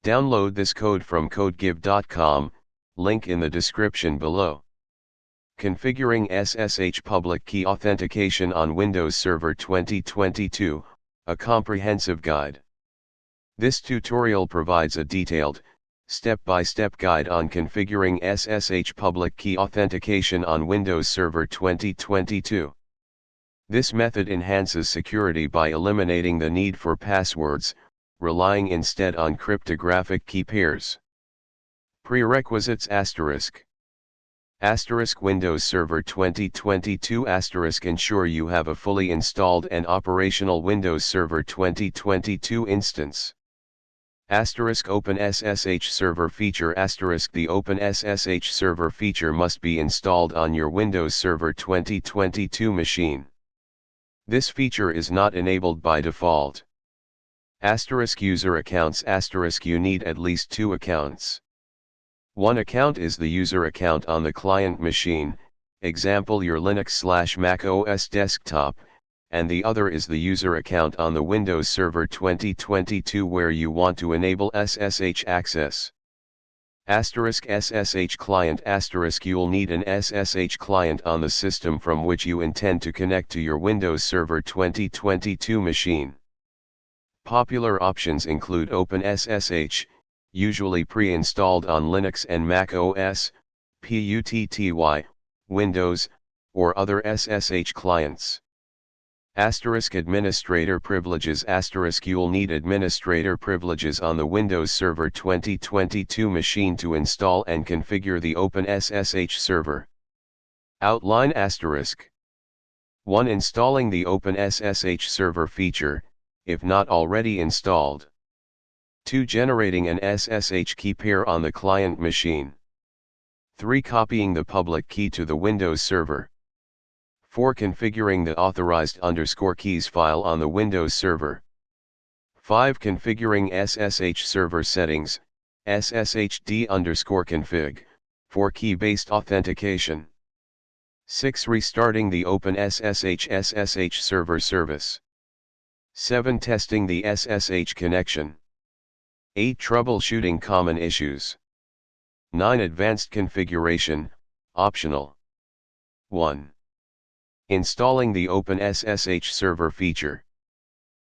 Download this code from codegive.com, link in the description below. Configuring SSH Public Key Authentication on Windows Server 2022, a comprehensive guide. This tutorial provides a detailed, step-by-step guide on configuring SSH Public Key Authentication on Windows Server 2022. This method enhances security by eliminating the need for passwords, relying instead on cryptographic key pairs. Prerequisites * Windows Server 2022 * ensure you have a fully installed and operational Windows Server 2022 instance. OpenSSH Server Feature * The OpenSSH Server feature must be installed on your Windows Server 2022 machine. This feature is not enabled by default. User accounts * You need at least 2 accounts. One account is the user account on the client machine, example your Linux/Mac OS desktop, and the other is the user account on the Windows Server 2022 where you want to enable SSH access. SSH client * You'll need an SSH client on the system from which you intend to connect to your Windows Server 2022 machine. Popular options include OpenSSH, usually pre-installed on Linux and Mac OS, PUTTY, Windows, or other SSH clients. Administrator privileges * You'll need administrator privileges on the Windows Server 2022 machine to install and configure the OpenSSH server. Outline * 1. Installing the OpenSSH server feature, if not already installed. 2. Generating an SSH key pair on the client machine. 3. Copying the public key to the Windows Server. 4. Configuring the authorized _keys file on the Windows Server. 5. Configuring SSH server settings, sshd_config, for key-based authentication. 6. Restarting the OpenSSH SSH server service. 7. Testing the SSH connection. 8. Troubleshooting common issues. 9. Advanced configuration, optional. 1. Installing the OpenSSH server feature.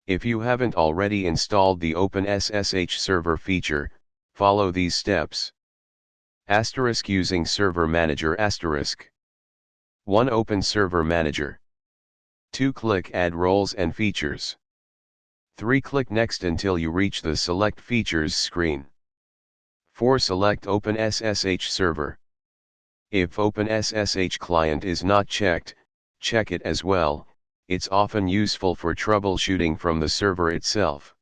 If you haven't already installed the OpenSSH server feature, follow these steps. Using Server Manager * 1. Open Server Manager. 2. Click Add Roles and Features. 3. Click Next until you reach the Select Features screen. 4. Select OpenSSH Server. If OpenSSH Client is not checked, check it as well, it's often useful for troubleshooting from the server itself.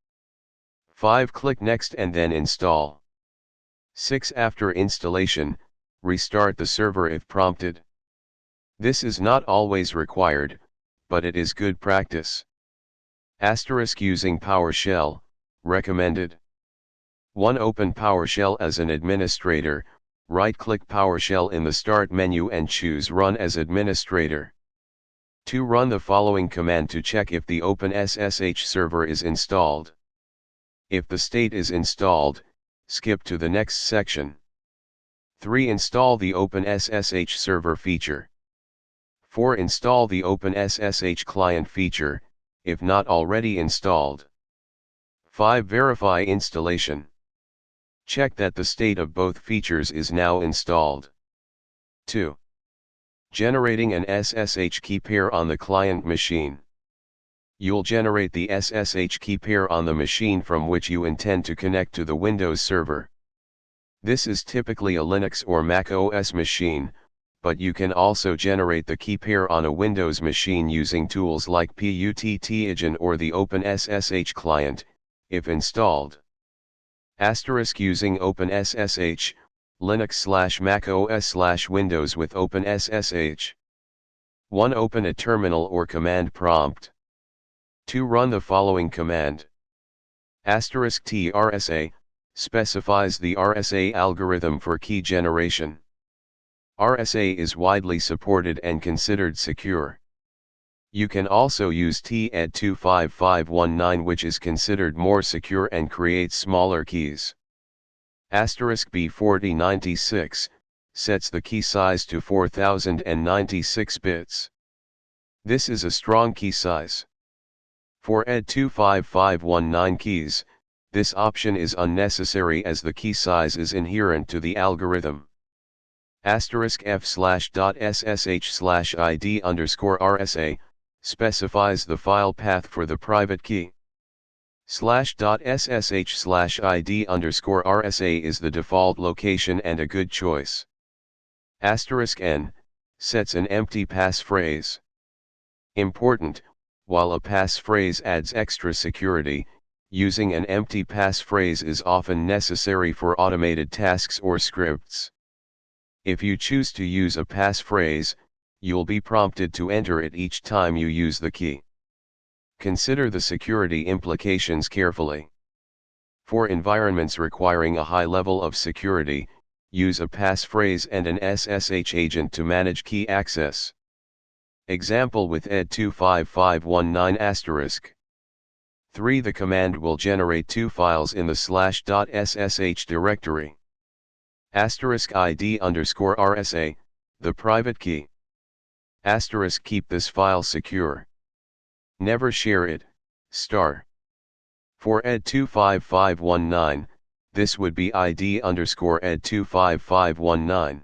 5. Click Next and then Install. 6. After installation, restart the server if prompted. This is not always required, but it is good practice. Using PowerShell, recommended. 1. Open PowerShell as an administrator, right-click PowerShell in the Start menu and choose Run as Administrator. 2. Run the following command to check if the OpenSSH server is installed. If the state is installed, skip to the next section. 3. Install the OpenSSH server feature. 4. Install the OpenSSH client feature, if not already installed. 5. Verify installation. Check that the state of both features is now installed. 2. Generating an SSH key pair on the client machine. You'll generate the SSH key pair on the machine from which you intend to connect to the Windows Server. This is typically a Linux or Mac OS machine, but you can also generate the key pair on a Windows machine using tools like PUTTY or the OpenSSH client, if installed. Using OpenSSH, Linux/Mac OS/Windows with OpenSSH. 1. Open a terminal or command prompt. 2. Run the following command. *TRSA, specifies the RSA algorithm for key generation. RSA is widely supported and considered secure. You can also use TED25519, which is considered more secure and creates smaller keys. *B4096, sets the key size to 4096 bits. This is a strong key size. For ED25519 keys, this option is unnecessary as the key size is inherent to the algorithm. *f/ssh/id_RSA, specifies the file path for the private key. /.ssh/id_RSA is the default location and a good choice. *n, sets an empty passphrase. Important, while a passphrase adds extra security, using an empty passphrase is often necessary for automated tasks or scripts. If you choose to use a passphrase, you'll be prompted to enter it each time you use the key. Consider the security implications carefully. For environments requiring a high level of security, use a passphrase and an SSH agent to manage key access. Example with ed25519*. 3. The command will generate two files in the /.ssh directory. *ID_RSA, the private key. * Keep this file secure. Never share it, *. For ed25519, this would be ID_ed25519.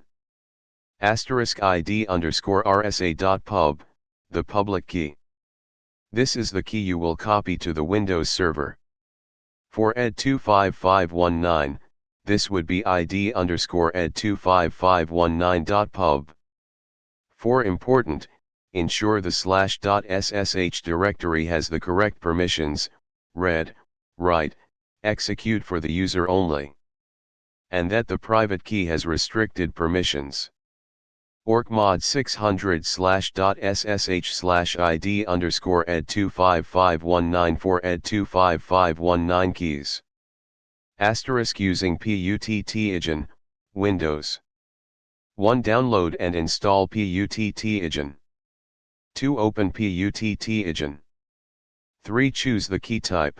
*ID_RSA.pub, the public key. This is the key you will copy to the Windows server. For ed25519, this would be ID_ed25519.pub. For important, ensure the /.ssh directory has the correct permissions, read, write, execute for the user only. And that the private key has restricted permissions. orgmod 600/.ssh/id_ed25519 for ed25519 keys. * Using PUTT-IGEN, Windows. 1. Download and install PUTT-IGEN. 2. Open PUTT-IGEN. 3. Choose the key type,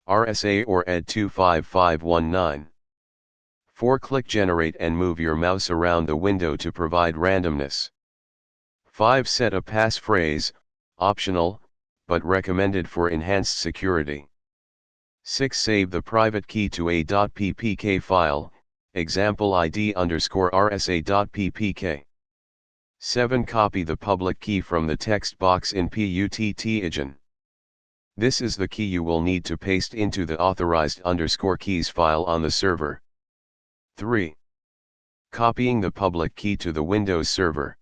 RSA or ed25519. 4. Click Generate and move your mouse around the window to provide randomness. 5. Set a passphrase, optional, but recommended for enhanced security. 6. Save the private key to a .ppk file, example ID_RSA.ppk. 7. Copy the public key from the text box in PUTT-IGEN. This is the key you will need to paste into the authorized_keys file on the server. 3. Copying the public key to the Windows server.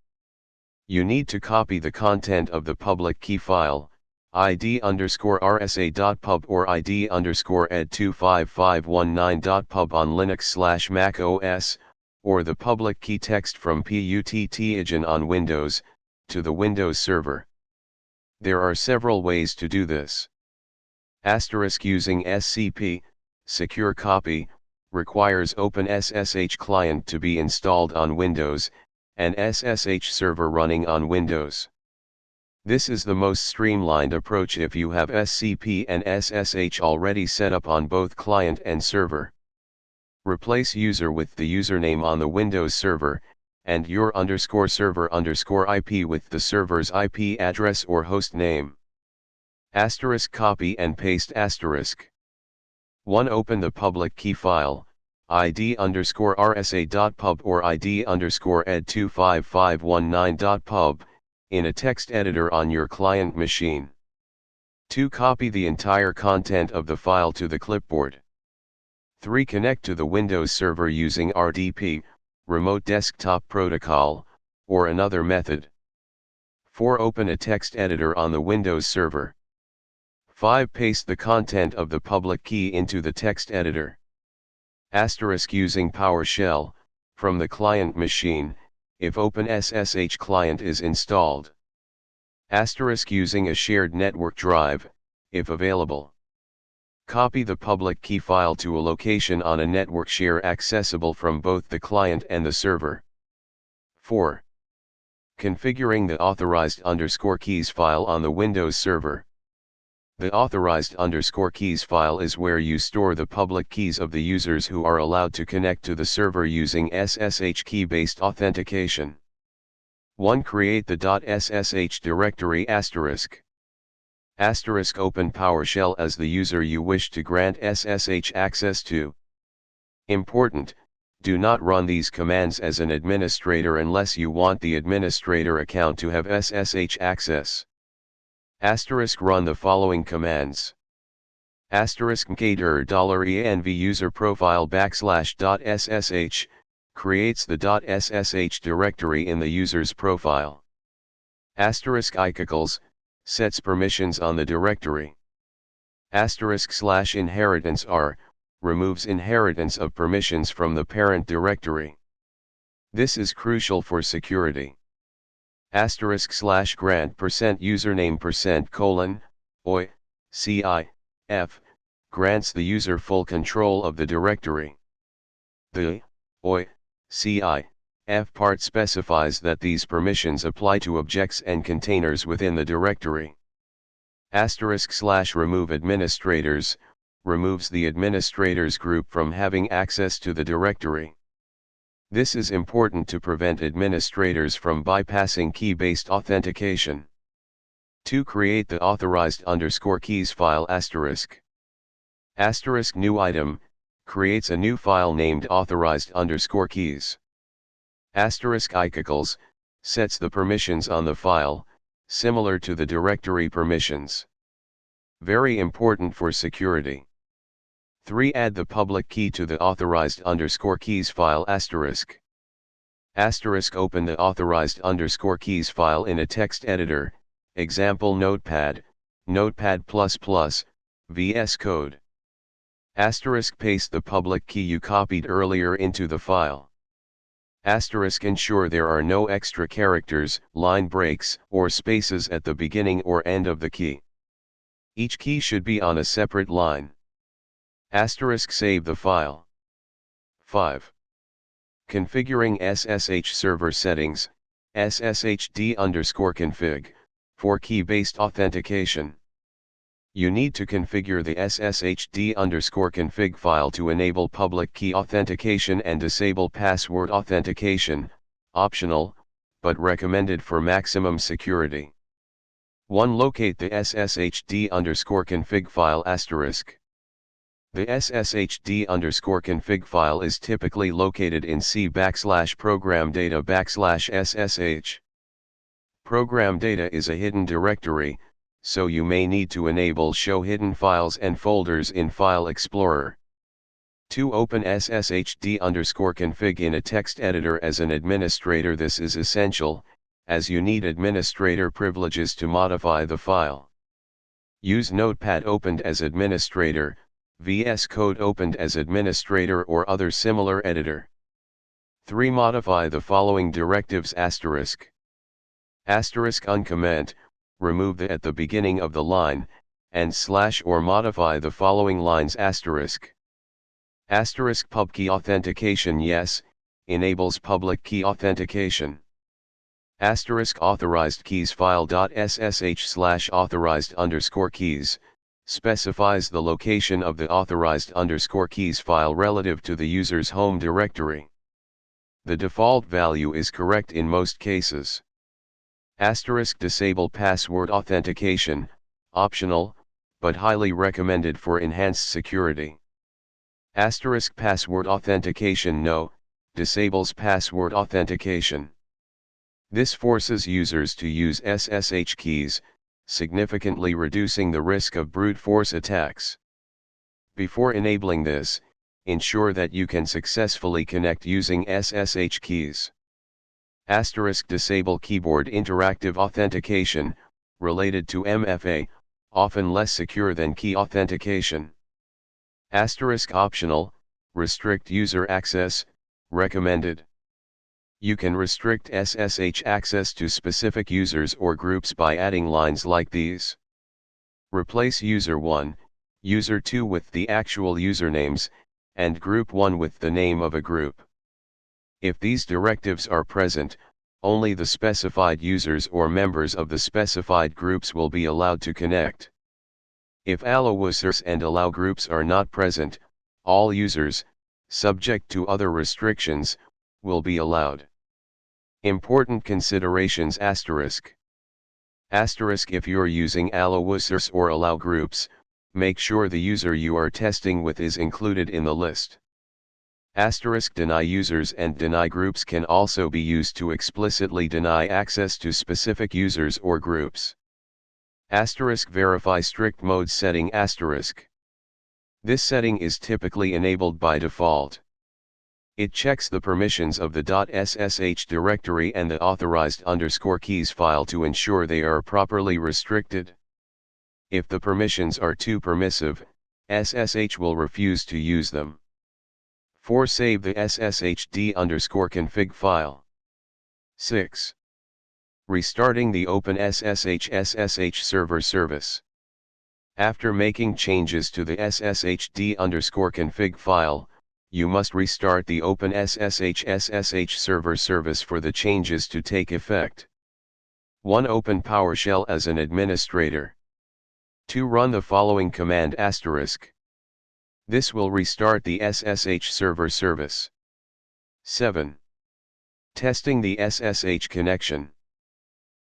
You need to copy the content of the public key file, ID_RSA.pub or ID_ed25519.pub on Linux/macOS, or the public key text from PUTT-IGEN on Windows, to the Windows server. There are several ways to do this. Using SCP, Secure Copy, requires OpenSSH client to be installed on Windows, and SSH server running on Windows. This is the most streamlined approach if you have SCP and SSH already set up on both client and server. Replace user with the username on the Windows server, and your _server_IP with the server's IP address or host name. Copy and paste *. 1. Open the public key file, ID_RSA.pub or ID_ed25519.pub, in a text editor on your client machine. 2. Copy the entire content of the file to the clipboard. 3. Connect to the Windows server using RDP, Remote Desktop Protocol, or another method. 4. Open a text editor on the Windows server. 5. Paste the content of the public key into the text editor. Using PowerShell, from the client machine, if OpenSSH client is installed. Using a shared network drive, if available. Copy the public key file to a location on a network share accessible from both the client and the server. 4. Configuring the authorized_keys file on the Windows server. The authorized underscore keys file is where you store the public keys of the users who are allowed to connect to the server using SSH key-based authentication. 1. Create the .ssh directory **** open PowerShell as the user you wish to grant SSH access to. Important, do not run these commands as an administrator unless you want the administrator account to have SSH access. * Run the following commands. *mkdir $env user profile \.ssh, creates the .ssh directory in the user's profile. *ikacles, sets permissions on the directory. */inheritance r, removes inheritance of permissions from the parent directory. This is crucial for security. */grant %username %oi, ci, f, grants the user full control of the directory. The oi, ci, f part specifies that these permissions apply to objects and containers within the directory. */remove administrators, removes the administrators group from having access to the directory. This is important to prevent administrators from bypassing key-based authentication. 2. Create the authorized underscore keys file ***. New item, creates a new file named authorized underscore keys. *ikacles, sets the permissions on the file, similar to the directory permissions. Very important for security. 3. Add the public key to the authorized underscore keys file ***. Open the authorized underscore keys file in a text editor, example Notepad, Notepad++, VS Code. Paste the public key you copied earlier into the file. Ensure there are no extra characters, line breaks, or spaces at the beginning or end of the key. Each key should be on a separate line. Save the file. 5. Configuring SSH server settings, sshd_config, for key-based authentication. You need to configure the sshd_config file to enable public key authentication and disable password authentication, optional, but recommended for maximum security. 1. Locate the sshd_config file ***. The sshd_config file is typically located in C/program data/ssh. Program data is a hidden directory, so you may need to enable Show Hidden Files and Folders in File Explorer. 2. Open sshd_config in a text editor as an administrator. This is essential, as you need administrator privileges to modify the file. Use Notepad opened as administrator, VS Code opened as administrator or other similar editor. 3. Modify the following directives ***. Uncomment, remove the at the beginning of the line, and / or modify the following lines ***. Pub key authentication yes, enables public key authentication. Authorized keys file .ssh/authorized_keys, specifies the location of the authorized_keys file relative to the user's home directory. The default value is correct in most cases. Disable password authentication, optional, but highly recommended for enhanced security. Password authentication no, disables password authentication. This forces users to use SSH keys, significantly reducing the risk of brute force attacks. Before enabling this, ensure that you can successfully connect using SSH keys. Disable keyboard interactive authentication, related to MFA, often less secure than key authentication. Optional, restrict user access, recommended. You can restrict SSH access to specific users or groups by adding lines like these. Replace user 1, user 2 with the actual usernames, and group 1 with the name of a group. If these directives are present, only the specified users or members of the specified groups will be allowed to connect. If allow users and allow groups are not present, all users, subject to other restrictions, will be allowed. Important considerations asterisk. Asterisk if you're using allow users or allow groups, make sure the user you are testing with is included in the list. Asterisk deny users and deny groups can also be used to explicitly deny access to specific users or groups. Asterisk verify strict mode setting asterisk. This setting is typically enabled by default. It checks the permissions of the .ssh directory and the authorized _keys file to ensure they are properly restricted. If the permissions are too permissive, SSH will refuse to use them. 4. Save the sshd_config file. 6. Restarting the openssh SSH server service. After making changes to the sshd_config file, you must restart the openssh SSH server service for the changes to take effect. 1. Open PowerShell as an administrator. 2. Run the following command asterisk. This will restart the SSH server service. 7. Testing the SSH connection.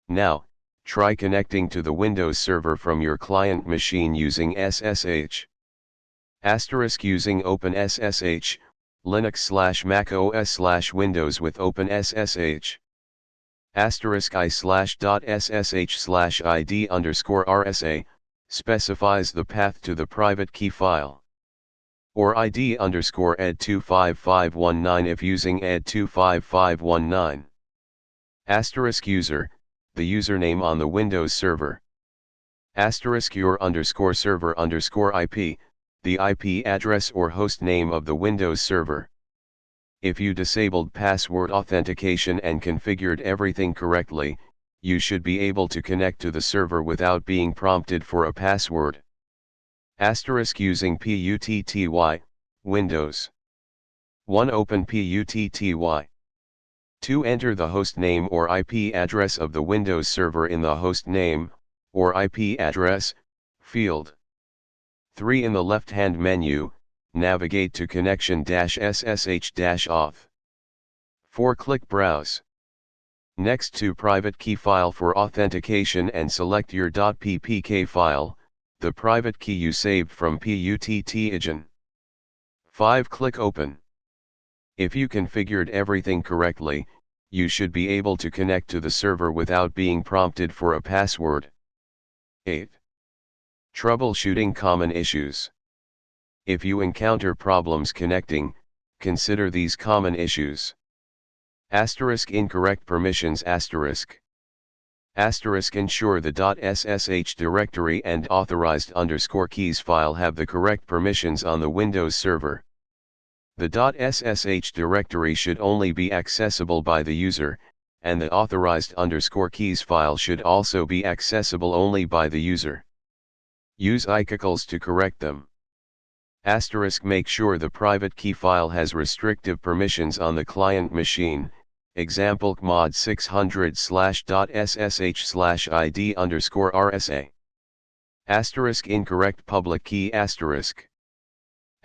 Now, try connecting to the Windows server from your client machine using SSH. Asterisk using OpenSSH, Linux/macOS/Windows with OpenSSH. Asterisk i/.ssh/id_RSA, specifies the path to the private key file. Or id_ed25519 if using ed25519. Asterisk user, the username on the Windows server. Asterisk your _server_IP, the IP address or host name of the Windows server. If you disabled password authentication and configured everything correctly, you should be able to connect to the server without being prompted for a password. Asterisk using PUTTY, Windows. 1. Open PUTTY. 2. Enter the host name or IP address of the Windows server in the host name, or IP address, field. 3. In the left-hand menu, navigate to connection-ssh-auth. 4. Click Browse. Next to private key file for authentication and select your .ppk file, the private key you saved from PUTTY. 5. Click Open. If you configured everything correctly, you should be able to connect to the server without being prompted for a password. 8. Troubleshooting common issues. If you encounter problems connecting, consider these common issues. Asterisk incorrect permissions asterisk. Asterisk ensure the .ssh directory and authorized _keys file have the correct permissions on the Windows server. The .ssh directory should only be accessible by the user, and the authorized _keys file should also be accessible only by the user. Use icicles to correct them. Asterisk make sure the private key file has restrictive permissions on the client machine, example mod 600/ssh/id_RSA. Asterisk incorrect public key asterisk.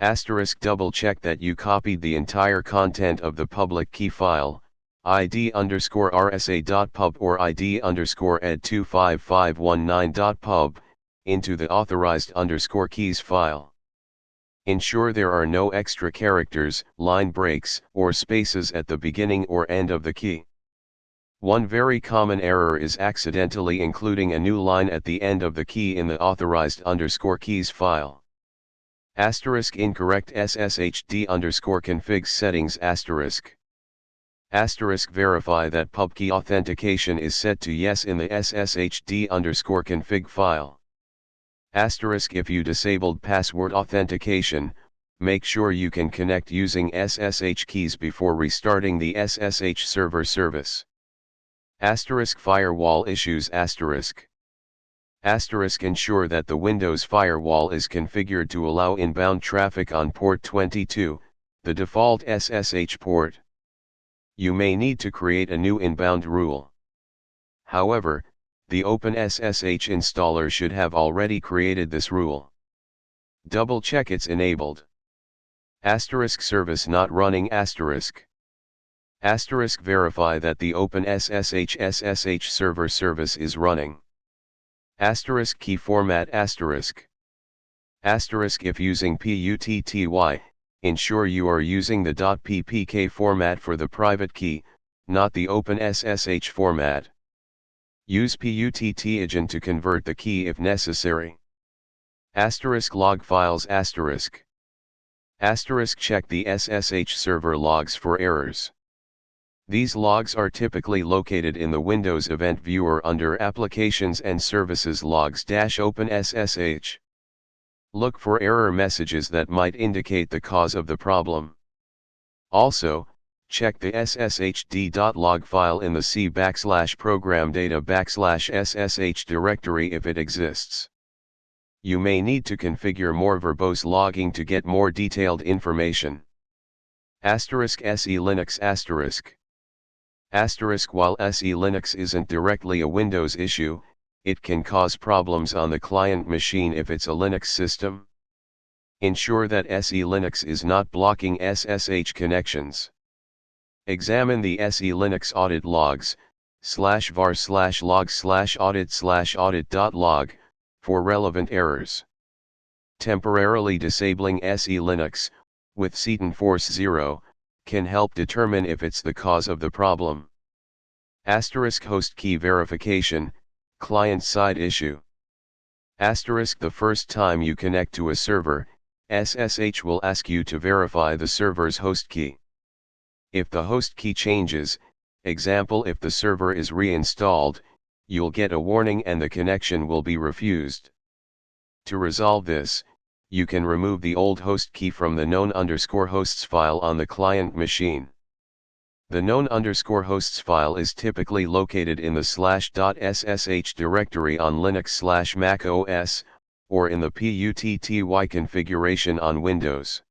Asterisk double check that you copied the entire content of the public key file, id_rsa.pub or id_ed25519.pub, into the authorized _keys file. Ensure there are no extra characters, line breaks, or spaces at the beginning or end of the key. One very common error is accidentally including a new line at the end of the key in the authorized _keys file. Asterisk incorrect sshd_config settings asterisk. Asterisk verify that pub key authentication is set to yes in the sshd_config file. Asterisk if you disabled password authentication, make sure you can connect using SSH keys before restarting the SSH server service. Asterisk firewall issues asterisk. Asterisk ensure that the Windows firewall is configured to allow inbound traffic on port 22, the default SSH port. You may need to create a new inbound rule. However, the OpenSSH installer should have already created this rule. Double check it's enabled. Asterisk service not running asterisk. Asterisk verify that the openssh SSH server service is running. Asterisk key format asterisk. Asterisk if using PUTTY, ensure you are using the .ppk format for the private key, not the openssh format. Use PUTT-agent to convert the key if necessary. Asterisk log files asterisk. Asterisk check the SSH server logs for errors. These logs are typically located in the Windows Event Viewer under Applications and Services Logs-OpenSSH. Look for error messages that might indicate the cause of the problem. Also, check the sshd.log file in the C/program data/ssh directory if it exists. You may need to configure more verbose logging to get more detailed information. Asterisk SE Linux asterisk. Asterisk while SE Linux isn't directly a Windows issue, it can cause problems on the client machine if it's a Linux system. Ensure that SE Linux is not blocking SSH connections. Examine the SE Linux audit logs, /var/log/audit/audit.log, for relevant errors. Temporarily disabling SE Linux, with Ceton Force 0, can help determine if it's the cause of the problem. Asterisk host key verification, client-side issue. Asterisk the first time you connect to a server, SSH will ask you to verify the server's host key. If the host key changes, example if the server is reinstalled, you'll get a warning and the connection will be refused. To resolve this, you can remove the old host key from the known_hosts file on the client machine. The known_hosts file is typically located in the /.ssh directory on Linux/macOS, or in the PUTTY configuration on Windows.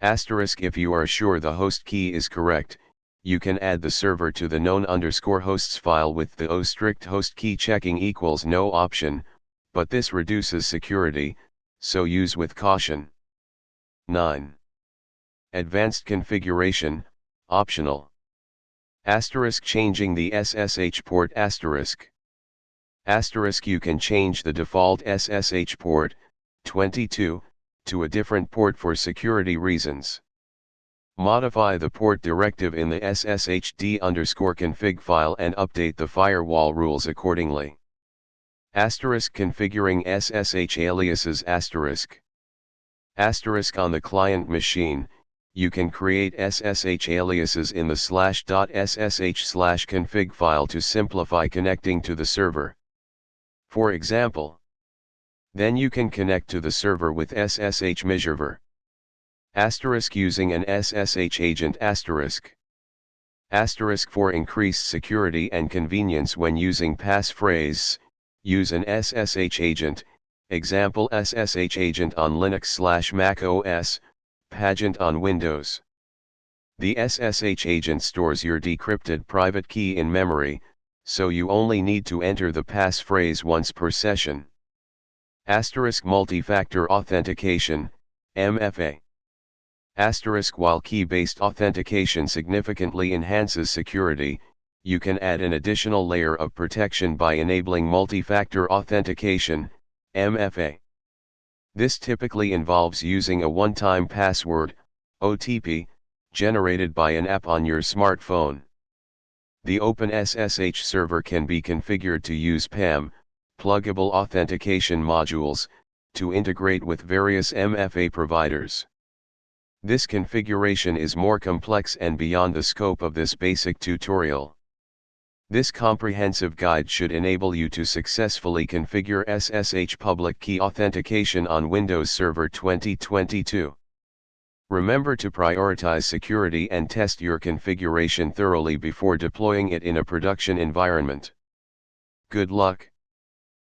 Asterisk if you are sure the host key is correct, you can add the server to the known_hosts file with the strict host key checking equals no option, but this reduces security, so use with caution. 9. Advanced configuration, optional. Asterisk changing the SSH port asterisk. Asterisk you can change the default SSH port, 22, to a different port for security reasons. Modify the port directive in the sshd_config file and update the firewall rules accordingly. Asterisk configuring SSH aliases asterisk. Asterisk on the client machine, you can create SSH aliases in the /.ssh/config file to simplify connecting to the server. For example, then you can connect to the server with SSH measure asterisk using an SSH agent asterisk. Asterisk for increased security and convenience when using passphrase, use an SSH agent, example SSH agent on Linux/macOS, Pagent on Windows. The SSH agent stores your decrypted private key in memory, so you only need to enter the passphrase once per session. Asterisk multi-factor authentication, MFA. Asterisk while key-based authentication significantly enhances security, you can add an additional layer of protection by enabling multi-factor authentication, MFA. This typically involves using a one-time password, OTP, generated by an app on your smartphone. The OpenSSH server can be configured to use PAM, pluggable authentication modules, to integrate with various MFA providers. This configuration is more complex and beyond the scope of this basic tutorial. This comprehensive guide should enable you to successfully configure SSH public key authentication on Windows Server 2022. Remember to prioritize security and test your configuration thoroughly before deploying it in a production environment. Good luck.